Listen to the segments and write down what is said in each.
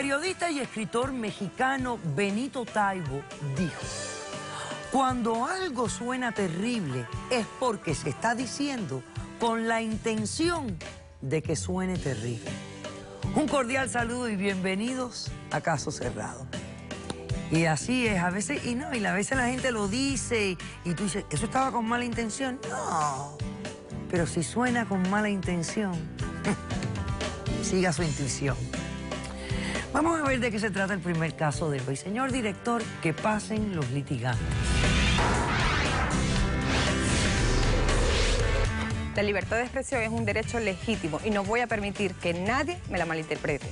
periodista y escritor mexicano Benito Taibo dijo: cuando algo suena terrible es porque se está diciendo con la intención de que suene terrible. Un cordial saludo y bienvenidos a Caso Cerrado. Y así es, a veces, y a veces la gente lo dice y tú dices, ¿eso estaba con mala intención? No, pero si suena con mala intención, siga su intuición. Vamos a ver de qué se trata el primer caso de hoy. Señor director, que pasen los litigantes. La libertad de expresión es un derecho legítimo y no voy a permitir que nadie me la malinterprete.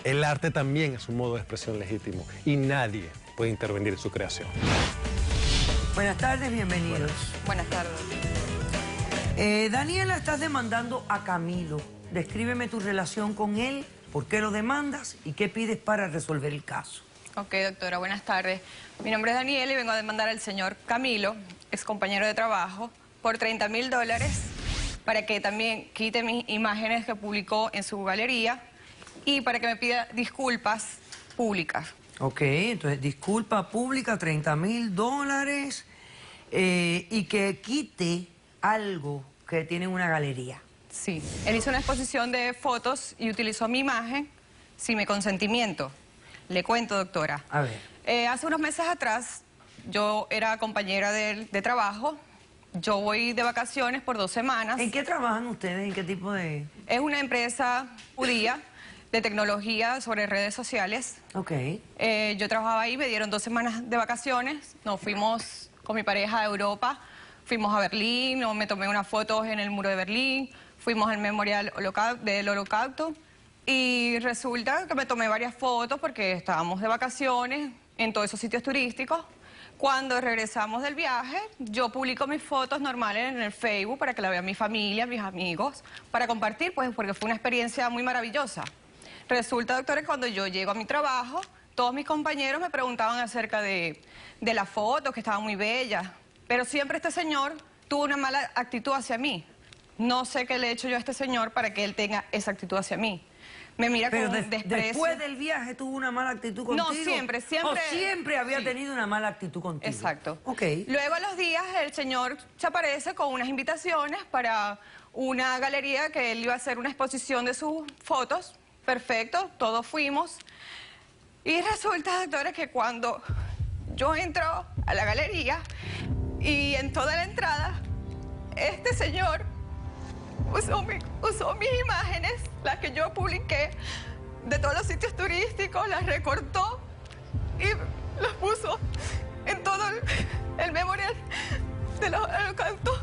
El arte también es un modo de expresión legítimo y nadie puede intervenir en su creación. Buenas tardes, bienvenidos. Buenas tardes. Daniela, estás demandando a Camilo. Descríbeme tu relación con él, por qué lo demandas y qué pides para resolver el caso. Ok, doctora, buenas tardes. Mi nombre es Daniela y vengo a demandar al señor Camilo, ex compañero de trabajo, por $30.000 para que también quite mis imágenes que publicó en su galería y para que me pida disculpas públicas. Ok, entonces disculpa pública, $30.000 y que quite algo que tiene una galería. Sí, él hizo una exposición de fotos y utilizó mi imagen sin mi consentimiento. Le cuento, doctora. A ver. Hace unos meses atrás, yo era compañera de trabajo. Yo voy de vacaciones por 2 semanas. ¿En qué trabajan ustedes? ¿En qué tipo de...? Es una empresa judía de tecnología sobre redes sociales. Ok. Yo trabajaba ahí, me dieron 2 semanas de vacaciones. Nos fuimos con mi pareja a Europa. Fuimos a Berlín, me tomé unas fotos en el muro de Berlín. Fuimos al Memorial del Holocausto. Y resulta que me tomé varias fotos porque estábamos de vacaciones en todos esos sitios turísticos. Cuando regresamos del viaje, yo publico mis fotos normales en el Facebook para que la vean mi familia, mis amigos, para compartir, pues porque fue una experiencia muy maravillosa. Resulta, doctora, que cuando yo llego a mi trabajo, todos mis compañeros me preguntaban acerca de las fotos, que estaban muy bellas, pero siempre este señor tuvo una mala actitud hacia mí. No sé qué le he hecho yo a este señor para que él tenga esa actitud hacia mí. Me mira pero con desprecio. Después del viaje tuvo una mala actitud contigo. No, siempre. ¿O siempre había sí. tenido una mala actitud contigo? Exacto. Ok. Luego a los días el señor se aparece con unas invitaciones para una galería que él iba a hacer una exposición de sus fotos. Perfecto, todos fuimos. Y resulta, doctora, que cuando yo entro a la galería y en toda la entrada, este señor usó mis imágenes, las que yo publiqué, de todos los sitios turísticos, las recortó y las puso en todo el memorial del Holocausto.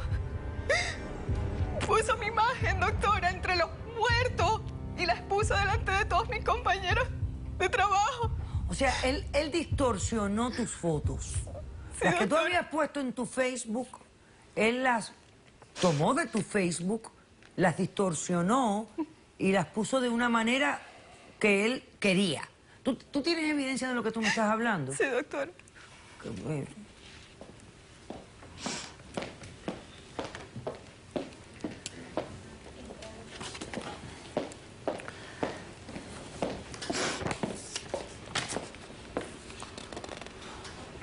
Puso mi imagen, doctora, entre los muertos y la expuso delante de todos mis compañeros de trabajo. O sea, él distorsionó tus fotos. Sí, las que tú doctora. habías puesto en tu Facebook, él las tomó de tu Facebook, las distorsionó y las puso de una manera que él quería. ¿Tú tienes evidencia de lo que tú me estás hablando? Sí, doctora. Qué bueno.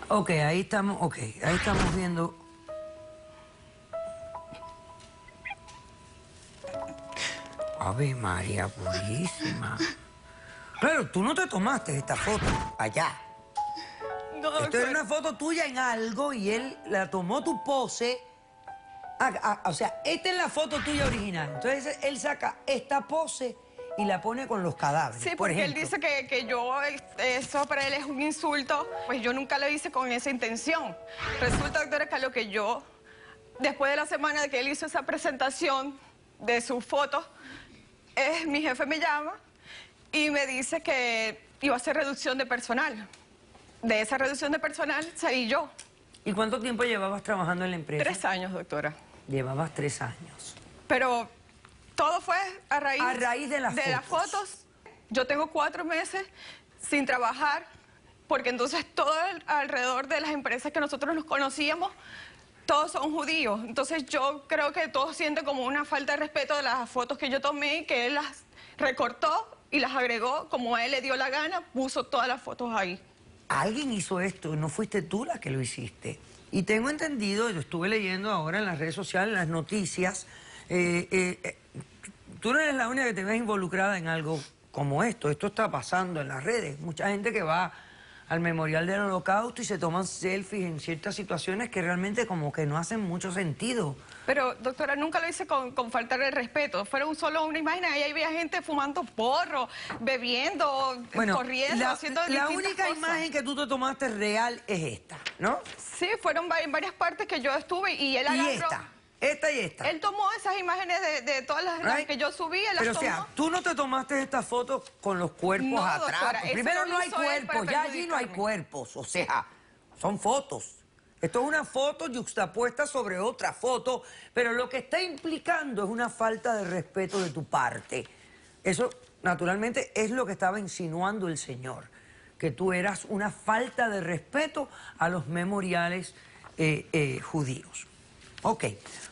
Ok, ahí estamos viendo. Ave María Purísima. Claro, tú no te tomaste esta foto allá. No, Esto doctora. es una foto tuya en algo y él la tomó tu pose. O sea, esta es la foto tuya original. Entonces él saca esta pose y la pone con los cadáveres. Sí, por porque él ejemplo. dice que yo, eso para él es un insulto. Pues yo nunca lo hice con esa intención. Resulta, doctora, que a lo que yo, después de la semana de que él hizo esa presentación de sus fotos, mi jefe me llama y me dice que iba a hacer reducción de personal. De esa reducción de personal salí yo. ¿Y cuánto tiempo llevabas trabajando en la empresa? 3 años, doctora. Llevabas 3 años. Pero todo fue a raíz de las fotos. Yo tengo 4 meses sin trabajar, porque entonces todo alrededor de las empresas que nosotros nos conocíamos todos son judíos. Entonces yo creo que todos sienten como una falta de respeto de las fotos que yo tomé y que él las recortó y las agregó como a él le dio la gana, puso todas las fotos ahí. Alguien hizo esto, no fuiste tú la que lo hiciste. Y tengo entendido, yo estuve leyendo ahora en las redes sociales, en las noticias, tú no eres la única que te ves involucrada en algo como esto. Esto está pasando en las redes. Mucha gente que va al Memorial del Holocausto y se toman selfies en ciertas situaciones que realmente como que no hacen mucho sentido. Pero, doctora, nunca lo hice con falta de respeto. Fueron solo una imagen, ahí había gente fumando porro, bebiendo, corriendo, haciendo la distintas única cosas. imagen que tú te tomaste real es esta, ¿no? Sí, fueron en varias partes que yo estuve y él agarró... Y esta y esta. Él tomó esas imágenes de todas las que yo subí, él las Pero, tomó. o sea, tú no te tomaste estas fotos con los cuerpos No, atrás. doctora, eso Primero lo no hay hizo él para cuerpos, ya allí no hay perjudicarme. cuerpos. O sea, son fotos. Esto es una foto yuxtapuesta sobre otra foto, pero lo que está implicando es una falta de respeto de tu parte. Eso, naturalmente, es lo que estaba insinuando el señor, que tú eras una falta de respeto a los memoriales judíos. Ok,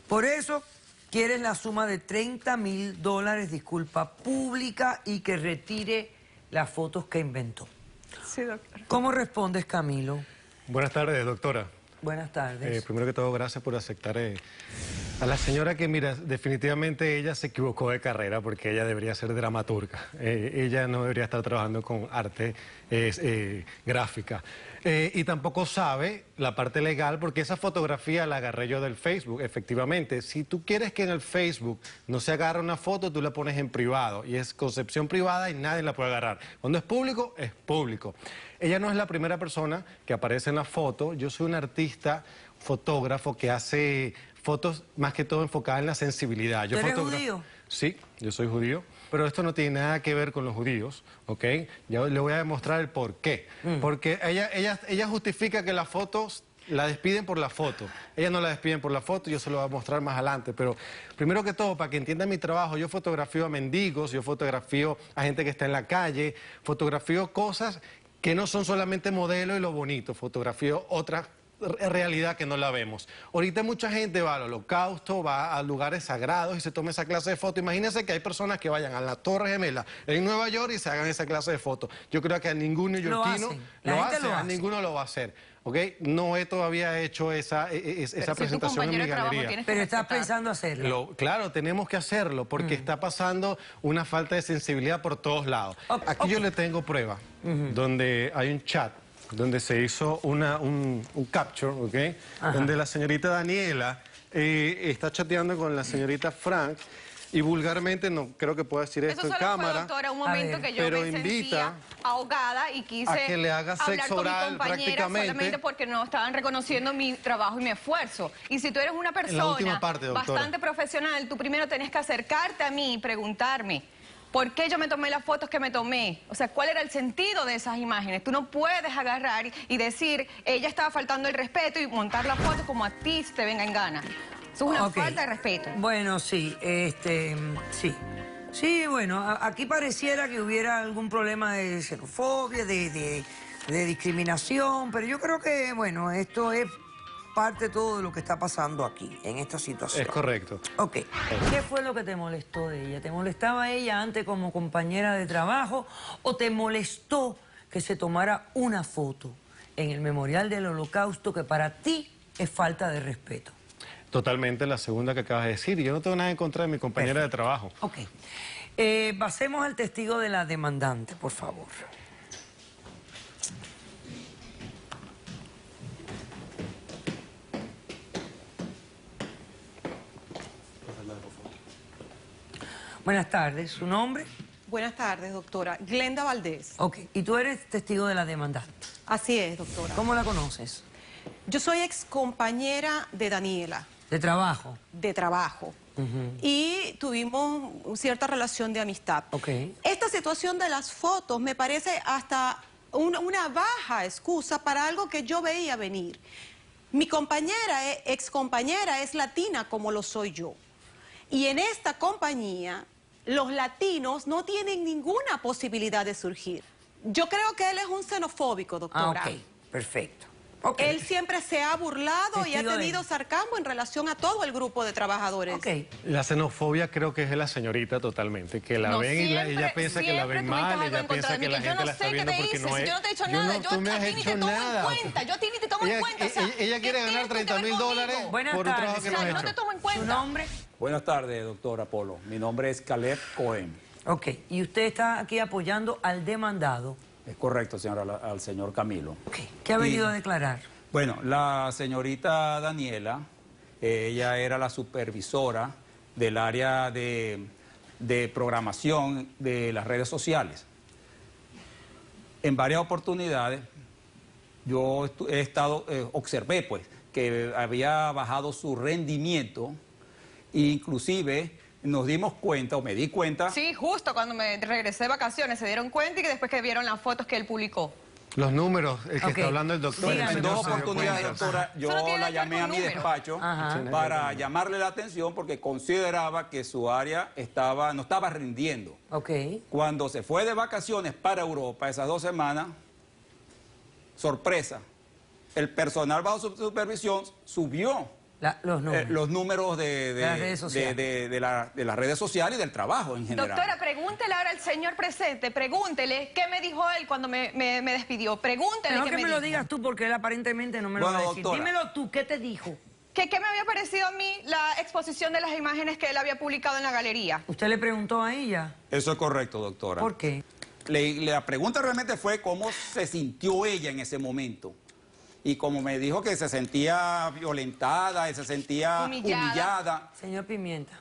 por eso quieres la suma de $30,000, disculpa pública, y que retire las fotos que inventó. Sí, doctora. ¿Cómo respondes, Camilo? Buenas tardes, doctora. Buenas tardes. Primero que todo, gracias por aceptar a la señora que, mira, definitivamente ella se equivocó de carrera porque ella debería ser dramaturga. Ella no debería estar trabajando con arte gráfica. Y tampoco sabe la parte legal porque esa fotografía la agarré yo del Facebook, efectivamente. Si tú quieres que en el Facebook no se agarre una foto, tú la pones en privado y es concepción privada y nadie la puede agarrar. Cuando es público, es público. Ella no es la primera persona que aparece en la foto. Yo soy un artista, fotógrafo que hace fotos más que todo enfocadas en la sensibilidad. ¿Tú eres judío? Sí, yo soy judío, pero esto no tiene nada que ver con los judíos, ¿ok? Ya le voy a demostrar el por qué. Porque ella justifica que las fotos la despiden por la foto. Ella no la despiden por la foto, yo se lo voy a mostrar más adelante. Pero primero que todo, para que entiendan mi trabajo, yo fotografío a mendigos, yo fotografío a gente que está en la calle, fotografío cosas que no son solamente modelo y lo bonito, fotografío otras realidad que no la vemos. Ahorita mucha gente va al Holocausto, va a lugares sagrados y se toma esa clase de fotos. Imagínense que hay personas que vayan a la Torre Gemela en Nueva York y se hagan esa clase de fotos. Yo creo que a ningún neoyorquino lo hace, a ninguno lo va a hacer. ¿Ok? No he todavía hecho esa presentación en mi galería. Pero estás pensando hacerlo. Claro, tenemos que hacerlo porque está pasando una falta de sensibilidad por todos lados. Aquí yo le tengo prueba, donde hay un chat, donde se hizo un capture, ¿ok? Donde la señorita Daniela está chateando con la señorita Frank y vulgarmente, no creo que pueda decir esto en cámara. Fue, doctora, un momento que yo me sentía ahogada y quise a que le haga sexo oral prácticamente. Solamente porque no estaban reconociendo mi trabajo y mi esfuerzo. Y si tú eres una persona bastante profesional, tú primero tenés que acercarte a mí y preguntarme ¿por qué yo me tomé las fotos que me tomé? O sea, ¿cuál era el sentido de esas imágenes? Tú no puedes agarrar y decir, ella estaba faltando el respeto y montar las fotos como a ti te venga en gana. Eso es una falta de respeto. Bueno, sí, sí. Sí, bueno, aquí pareciera que hubiera algún problema de xenofobia, de discriminación, pero yo creo que, bueno, esto es parte de todo de lo que está pasando aquí, en esta situación. Es correcto. Ok. ¿Qué fue lo que te molestó de ella? ¿Te molestaba ella antes como compañera de trabajo o te molestó que se tomara una foto en el Memorial del Holocausto que para ti es falta de respeto? Totalmente la segunda que acabas de decir. Yo no tengo nada en contra de mi compañera de trabajo. Ok. Pasemos al testigo de la demandante, por favor. Buenas tardes. ¿Su nombre? Buenas tardes, doctora. Glenda Valdés. Ok. ¿Y tú eres testigo de la demandante? Así es, doctora. ¿Cómo la conoces? Yo soy excompañera de Daniela. ¿De trabajo? De trabajo. Y tuvimos cierta relación de amistad. Ok. Esta situación de las fotos me parece hasta una baja excusa para algo que yo veía venir. Mi compañera, excompañera, es latina como lo soy yo. Y en esta compañía, los latinos no tienen ninguna posibilidad de surgir. Yo creo que él es un xenofóbico, doctora. Ah, ok. Perfecto. Ok. Él siempre se ha burlado y ha Testigo de tenido él. sarcasmo en relación a todo el grupo de trabajadores. Ok. La xenofobia creo que es de la señorita totalmente, que la No, ven y siempre- ella piensa que la ven siempre tuviste mal, algo ella en contra piensa de mí, que la yo gente no la está sé qué viendo te porque hice, no si es. yo no te he hecho nada, tú me a has ti ni hecho te tomo nada. en cuenta, yo a ti ni te tomo en cuenta, o sea, ella quiere ¿qué ganar tienes que ver $30,000 conmigo? Buenas por un trabajo tardes. que O no sea, ha no hecho. te tomo en ¿Su cuenta. nombre? Buenas tardes, doctor Apolo. Mi nombre es Caleb Cohen. Ok. Y usted está aquí apoyando al demandado. Es correcto, al señor Camilo. Ok. ¿Qué ha venido a declarar? Bueno, la señorita Daniela, ella era la supervisora del área de programación de las redes sociales. En varias oportunidades yo observé pues que había bajado su rendimiento, e inclusive nos dimos cuenta, o me di cuenta. Sí, justo cuando me regresé de vacaciones se dieron cuenta y que después que vieron las fotos que él publicó. Los números, el que Ok. está hablando el doctor. Dígame. el En señor dos se dio oportunidades, cuenta. doctora, yo Eso no tiene la nada que ver llamé a con mi números. despacho Ajá. para llamarle la atención porque consideraba que su área no estaba rindiendo. Ok. Cuando se fue de vacaciones para Europa, esas 2 semanas, sorpresa, el personal bajo su supervisión subió Los números. los números de las redes sociales. de las redes sociales y del trabajo en general. Doctora, pregúntele ahora al señor presente, pregúntele qué me dijo él cuando me despidió. Pregúntele Mejor qué que me lo dijo. digas tú porque él aparentemente no me lo Bueno, va a decir. doctora. Dímelo tú, ¿qué te dijo? ¿Qué me había parecido a mí la exposición de las imágenes que él había publicado en la galería? ¿Usted le preguntó a ella? Eso es correcto, doctora. ¿Por qué? La pregunta realmente fue cómo se sintió ella en ese momento. Y como me dijo que se sentía violentada, y se sentía humillada. Señor Pimienta.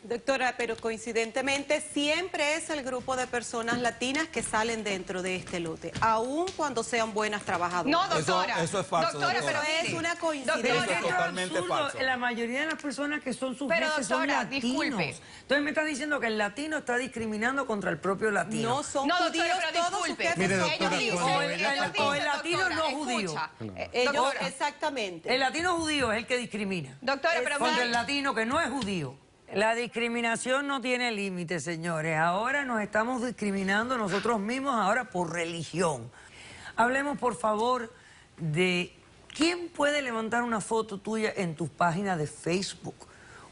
Doctora, pero coincidentemente siempre es el grupo de personas latinas que salen dentro de este lote, aun cuando sean buenas trabajadoras. No, doctora. Eso es falso, Doctora, doctora. pero Es mire, una coincidencia. Eso es Esto es totalmente absurdo. falso. La mayoría de las personas que son sus Pero, jefes son doctora, latinos. disculpe. Entonces me está diciendo que el latino está discriminando contra el propio latino. No son No, judíos, doctora, pero todos sus disculpe. jefes Mire, son doctora, Ellos judíos. cuando dicen, ella ellos faltó- dicen, el latino doctora, no judío. escucha. Ellos, Doctora, exactamente. El latino judío es el que discrimina. Doctora, pero Contra mire- el latino que no es judío. La discriminación no tiene límites, señores. Ahora nos estamos discriminando nosotros mismos ahora por religión. Hablemos, por favor, de quién puede levantar una foto tuya en tu página de Facebook.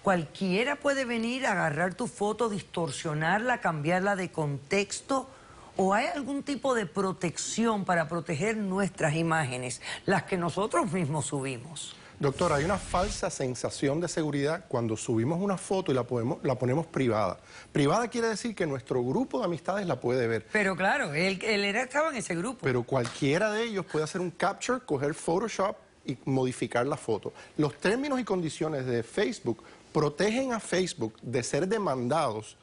Cualquiera puede venir a agarrar tu foto, distorsionarla, cambiarla de contexto. ¿O hay algún tipo de protección para proteger nuestras imágenes, las que nosotros mismos subimos? Doctor, hay una falsa sensación de seguridad cuando subimos una foto y la ponemos privada. Privada quiere decir que nuestro grupo de amistades la puede ver. Pero claro, él estaba en ese grupo. Pero cualquiera de ellos puede hacer un capture, coger Photoshop y modificar la foto. Los términos y condiciones de Facebook protegen a Facebook de ser demandados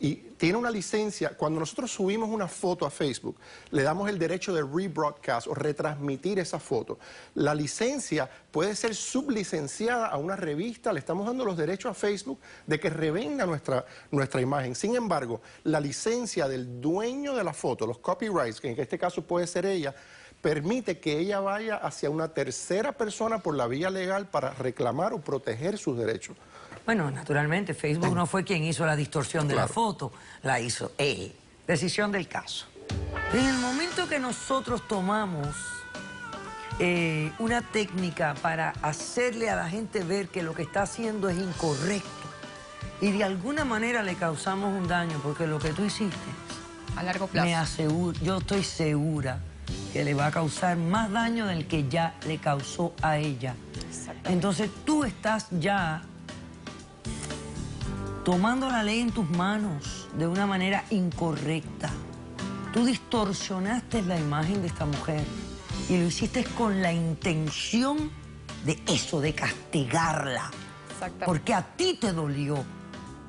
y tiene una licencia. Cuando nosotros subimos una foto a Facebook, le damos el derecho de rebroadcast o retransmitir esa foto. La licencia puede ser sublicenciada a una revista, le estamos dando los derechos a Facebook de que revenda nuestra imagen. Sin embargo, la licencia del dueño de la foto, los copyrights, que en este caso puede ser ella, permite que ella vaya hacia una tercera persona por la vía legal para reclamar o proteger sus derechos. Bueno, naturalmente, Facebook no fue quien hizo la distorsión de la foto, la hizo él. Decisión del caso. En el momento que nosotros tomamos una técnica para hacerle a la gente ver que lo que está haciendo es incorrecto y de alguna manera le causamos un daño, porque lo que tú hiciste, a largo plazo. yo estoy segura que le va a causar más daño del que ya le causó a ella. Entonces tú estás ya tomando la ley en tus manos de una manera incorrecta. Tú distorsionaste la imagen de esta mujer y lo hiciste con la intención de eso, de castigarla. Exactamente. Porque a ti te dolió.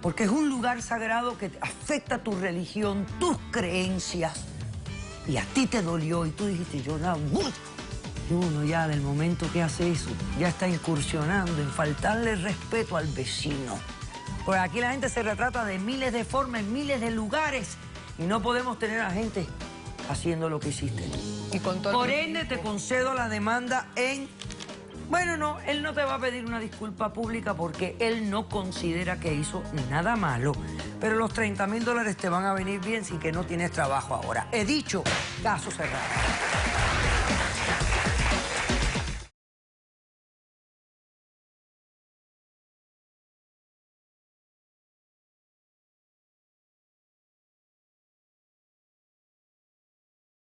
Porque es un lugar sagrado que afecta tu religión, tus creencias. Y a ti te dolió y tú dijiste, yo la busco. Y uno ya del momento que hace eso, ya está incursionando en faltarle respeto al vecino. Porque aquí la gente se retrata de miles de formas, en miles de lugares, y no podemos tener a gente haciendo lo que hiciste tú. Y con todo Por el- ende, te concedo la demanda en... Bueno, no, él no te va a pedir una disculpa pública porque él no considera que hizo nada malo. Pero los $30,000 te van a venir bien sin que no tienes trabajo ahora. He dicho, caso cerrado.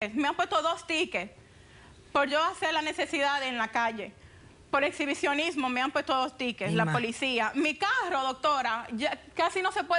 Me han puesto 2 tickets por yo hacer la necesidad en la calle. Por exhibicionismo me han puesto 2 tickets, la policía. Mi carro, doctora, ya casi no se puede